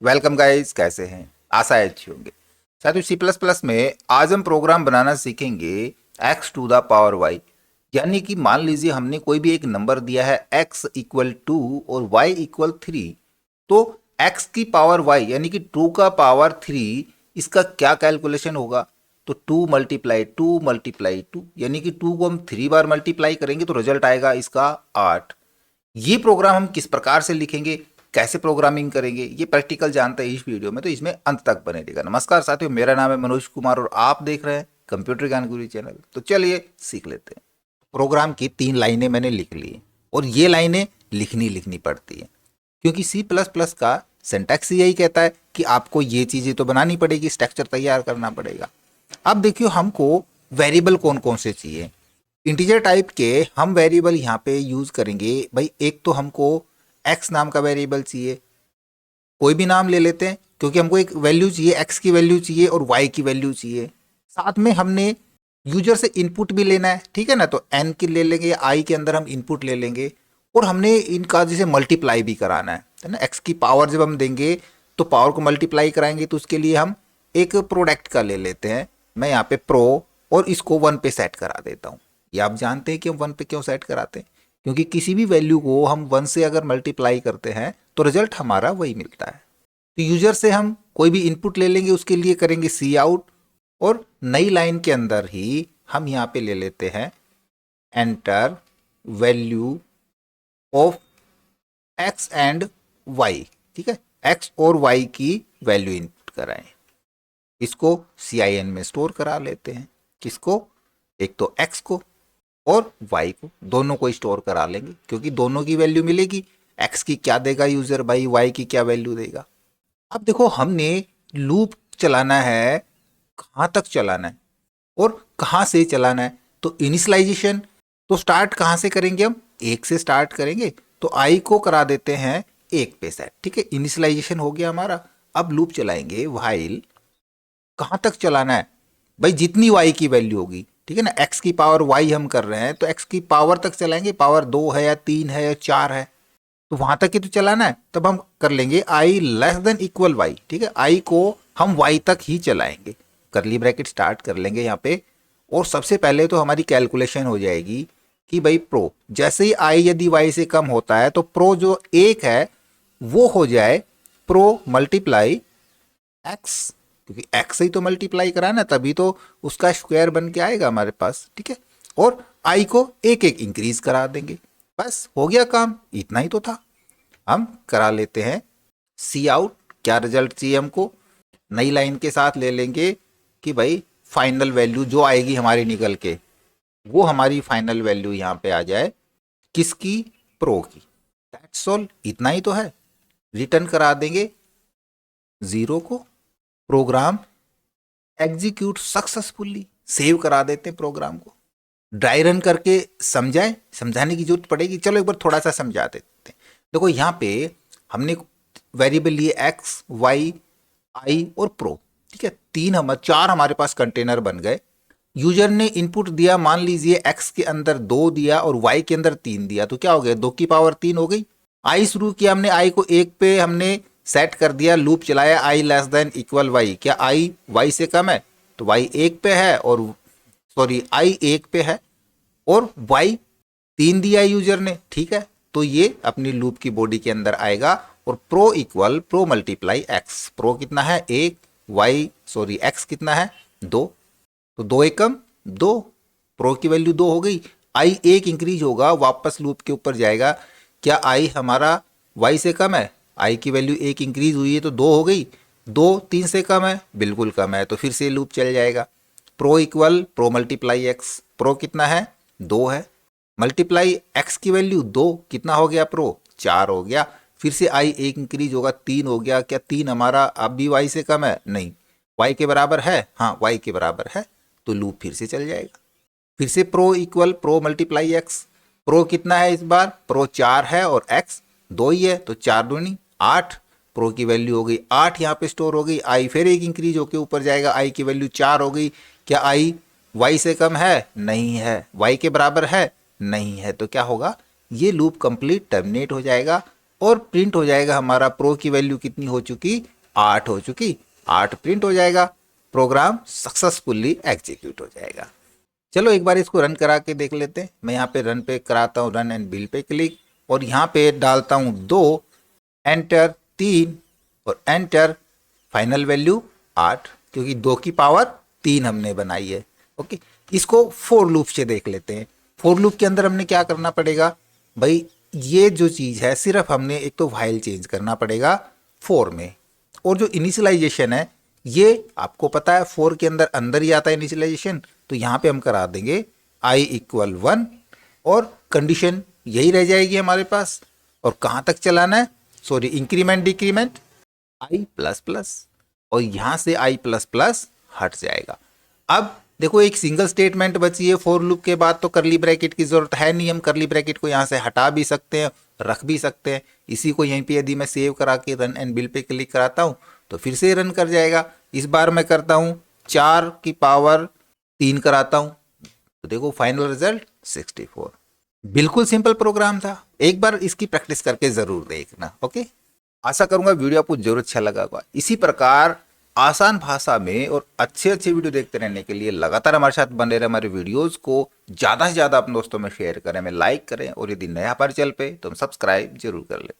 Welcome guys, कैसे हैं? आशा है अच्छी होंगे। साथियों, सी प्लस प्लस में आज हम प्रोग्राम बनाना सीखेंगे x to the power y. यानी कि मान लीजिए हमने कोई भी एक नंबर दिया है x इक्वल 2 और y इक्वल 3। तो x की पावर y यानी कि 2 का पावर 3, इसका क्या कैलकुलेशन होगा? तो 2 × 2 यानी कि 2 को हम 3 बार मल्टीप्लाई करेंगे तो रिजल्ट आएगा इसका 8। ये प्रोग्राम हम किस प्रकार से लिखेंगे, कैसे प्रोग्रामिंग करेंगे, ये प्रैक्टिकल जानते हैं इस वीडियो में, तो इसमें अंत तक बने रहिएगा। नमस्कार साथियों, मेरा नाम है मनोज कुमार और आप देख रहे हैं कंप्यूटर ज्ञान गुरु चैनल। तो चलिए सीख लेते हैं। प्रोग्राम की 3 लाइनें मैंने लिख ली और ये लाइनें लिखनी पड़ती है, क्योंकि सी प्लस प्लस का सिंटैक्स यही कहता है कि आपको ये चीज़ें तो बनानी पड़ेगी, स्ट्रक्चर तैयार करना पड़ेगा। अब देखियो, हमको वेरिएबल कौन कौन से चाहिए। इंटीजर टाइप के हम वेरिएबल यहाँ पे यूज करेंगे। भाई एक तो हमको x नाम का वेरिएबल चाहिए, कोई भी नाम ले लेते हैं, क्योंकि हमको एक वैल्यू चाहिए, x की वैल्यू चाहिए और y की वैल्यू चाहिए। साथ में हमने यूजर से इनपुट भी लेना है, ठीक है ना। तो n की ले लेंगे या i के अंदर हम इनपुट ले लेंगे और हमने इनका जैसे मल्टीप्लाई भी कराना है ना। x की पावर जब हम देंगे तो पावर को मल्टीप्लाई कराएंगे, तो उसके लिए हम एक प्रोडक्ट का ले लेते हैं। मैं यहाँ पे प्रो और इसको 1 पे सेट करा देता हूँ। ये आप जानते हैं कि हम 1 पे क्यों सेट कराते हैं, क्योंकि किसी भी वैल्यू को हम 1 से अगर मल्टीप्लाई करते हैं तो रिजल्ट हमारा वही मिलता है। तो यूजर से हम कोई भी इनपुट ले लेंगे, उसके लिए करेंगे सी आउट और नई लाइन के अंदर ही हम यहाँ पे ले लेते हैं enter value of x and y. ठीक है, एक्स और वाई की वैल्यू इनपुट कराएं। इसको CIN में स्टोर करा लेते हैं। किसको? एक तो x को और y को, दोनों को स्टोर करा लेंगे, क्योंकि दोनों की वैल्यू मिलेगी। x की क्या देगा यूजर भाई, y की क्या वैल्यू देगा। अब देखो, हमने लूप चलाना है, कहाँ तक चलाना है और कहाँ से चलाना है। तो इनिशियलाइजेशन तो स्टार्ट कहाँ से करेंगे हम? 1 से स्टार्ट करेंगे, तो i को करा देते हैं 1 पे सेट। ठीक है, इनिशियलाइजेशन हो गया हमारा। अब लूप चलाएंगे, व्हाइल कहाँ तक चलाना है भाई, जितनी y की वैल्यू होगी। ठीक है ना, x की पावर y हम कर रहे हैं तो x की पावर तक चलाएंगे। पावर 2 है या 3 है या 4 है, तो वहां तक ही तो चलाना है। तब हम कर लेंगे i less than equal y। ठीक है, i को हम y तक ही चलाएंगे। करली ब्रैकेट स्टार्ट कर लेंगे यहाँ पे, और सबसे पहले तो हमारी कैलकुलेशन हो जाएगी कि भाई प्रो, जैसे ही i यदि y से कम होता है तो प्रो जो 1 है वो हो जाए प्रो मल्टीप्लाई x, क्योंकि x से ही तो मल्टीप्लाई करा ना, तभी तो उसका स्क्वायर बन के आएगा हमारे पास। ठीक है, और i को 1 इंक्रीज करा देंगे। बस हो गया काम, इतना ही तो था। हम करा लेते हैं सी आउट। क्या रिजल्ट चाहिए हमको? नई लाइन के साथ ले लेंगे कि भाई फाइनल वैल्यू जो आएगी हमारी निकल के, वो हमारी फाइनल वैल्यू यहाँ पे आ जाए किसकी? प्रो की। दैट्स ऑल, इतना ही तो है। रिटर्न करा देंगे 0 को। प्रोग्राम एग्जीक्यूट सक्सेसफुली, सेव करा देते हैं प्रोग्राम को। ड्राई रन करके समझाने की जरूरत पड़ेगी। चलो एक बार थोड़ा सा समझा देते हैं। देखो यहाँ पे हमने वेरिएबल लिए x, y, i और प्रो। ठीक है, 4 हमारे पास कंटेनर बन गए। यूजर ने इनपुट दिया, मान लीजिए x के अंदर 2 दिया और y के अंदर 3 दिया, तो क्या हो गया? 2 की पावर 3 हो गई। i शुरू किया हमने, i को 1 पे हमने सेट कर दिया, लूप चलाया i less than equal y। क्या i y से कम है? तो y 1 पे है, और सॉरी i 1 पे है और y 3 दिया यूजर ने। ठीक है, तो ये अपनी लूप की बॉडी के अंदर आएगा और pro equal pro multiply x। Pro कितना है? 1, x कितना है? 2। तो 2 एकम 2, प्रो की वैल्यू 2 हो गई। i 1 इंक्रीज होगा, वापस लूप के ऊपर जाएगा। क्या i हमारा y से कम है? i की वैल्यू 1 इंक्रीज हुई है तो 2 हो गई। 2 3 से कम है? बिल्कुल कम है, तो फिर से लूप चल जाएगा। Pro equal pro multiply x. Pro कितना है? 2 है। मल्टीप्लाई एक्स की वैल्यू 2, कितना हो गया? प्रो 4 हो गया। फिर से i 1 इंक्रीज होगा, 3 हो गया। क्या 3 हमारा अब भी y से कम है? नहीं। y के बराबर है? हाँ, y के बराबर है, तो लूप फिर से चल जाएगा। फिर से pro equal pro multiply x. Pro कितना है इस बार? प्रो 4 है और x 2 ही है, तो 4 दूनी 8। प्रो की वैल्यू हो गई 8, यहाँ पे स्टोर हो गई। i फिर 1 इंक्रीज होके ऊपर जाएगा, i की वैल्यू 4 हो गई। क्या i y से कम है? नहीं है। y के बराबर है? नहीं है। तो क्या होगा? ये लूप कंप्लीट टर्मिनेट हो जाएगा और प्रिंट हो जाएगा हमारा प्रो की वैल्यू कितनी हो चुकी, 8 हो चुकी, 8 प्रिंट हो जाएगा, प्रोग्राम सक्सेसफुली एग्जीक्यूट हो जाएगा। चलो एक बार इसको रन करा के देख लेते हैं। मैं यहाँ पे रन पे कराता हूँ, रन एंड बिल्ड पे क्लिक, और यहाँ पे डालता हूँ 2, एंटर 3 और एंटर, फाइनल वैल्यू 8, क्योंकि 2 की पावर 3 हमने बनाई है। ओके, इसको फोर लूप से देख लेते हैं। फोर लूप के अंदर हमने क्या करना पड़ेगा भाई, ये जो चीज़ है सिर्फ हमने एक तो व्हाइल चेंज करना पड़ेगा फोर में, और जो इनिशियलाइजेशन है ये आपको पता है फोर के अंदर ही आता है इनिशियलाइजेशन, तो यहाँ पे हम करा देंगे i = 1 और कंडीशन यही रह जाएगी हमारे पास। और कहाँ तक चलाना है, सॉरी इंक्रीमेंट डिक्रीमेंट i++, और यहाँ से i++ हट जाएगा। अब देखो एक सिंगल स्टेटमेंट बची है फॉर लूप के बाद, तो करली ब्रैकेट की जरूरत है नहीं, हम करली ब्रैकेट को यहाँ से हटा भी सकते हैं, रख भी सकते हैं। इसी को यहीं पे यदि मैं सेव करा के रन एंड बिल्ड पे क्लिक कराता हूँ तो फिर से रन कर जाएगा। इस बार मैं करता हूँ 4 की पावर 3 कराता हूँ, तो देखो फाइनल रिजल्ट 64। बिल्कुल सिंपल प्रोग्राम था, एक बार इसकी प्रैक्टिस करके जरूर देखना। ओके, आशा करूंगा वीडियो आपको जरूर अच्छा लगा होगा। इसी प्रकार आसान भाषा में और अच्छे अच्छे वीडियो देखते रहने के लिए लगातार हमारे साथ बने रहे। हमारे वीडियोस को ज़्यादा से ज़्यादा अपने दोस्तों में शेयर करें, में लाइक करें, और यदि नया परिचय पे तो सब्सक्राइब जरूर कर लें।